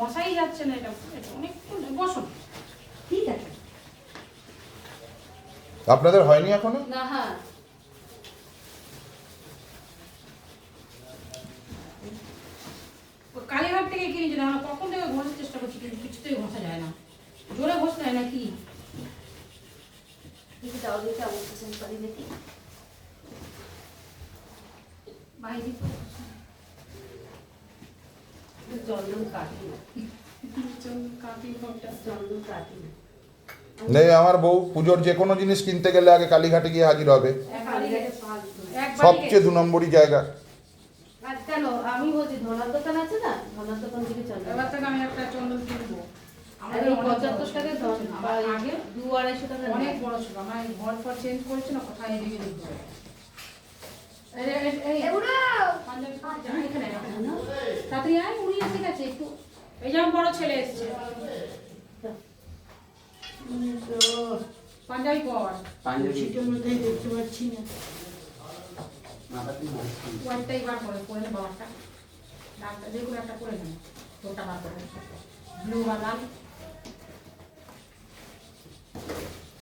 বসাই যাচ্ছে না, এটা অনেক বসুন। ঠিক আছে, আপনাদের হয়নি এখনো? না হ্যাঁ কালীঘাট থেকে কিনেছি, আমরা কখন থেকে ঘষার চেষ্টা করছি কিন্তু কিছুতেই ঘষা যায় না, জোরে ঘষতে হয় নাকি? দেখি দাও দেখি অবস্থা চেঞ্জ করে দেখি। বাইরে চন্দন কাটি না, কাটি ঘরটা চন্দন কাটি না। নেই, আমার বউ পুজোর যে কোনো জিনিস কিনতে গেলে আগে কালীঘাটে গিয়ে হাজির হবে। সবচেয়ে 2 নম্বরই জায়গা। আর কেন আমি বলছি ধনার দোকান আছে না, ধনার দোকান থেকে চন্দন। এবার থেকে আমি একটা চন্দন কিনবো। আর এই 75 টাকার আগে 2-250 টাকা অনেক বড় ছিল, আমার ঘর ফর চেঞ্জ করেছে না, কোথায় এদিকে দেখতে হবে। তাড়াতাড়ি আয়, উনি এসে গেছে একটু, এই যেমন বড় ছেলে এসছে। পাঞ্জাবি পর, শীতের মধ্যে দেখতে পাচ্ছি না। হোয়াইটটাই বার করে নে বাবারটা, ডাক্তার যে কোনো একটা করে নেবে, তোরটা বার করে ব্লু বা লাল।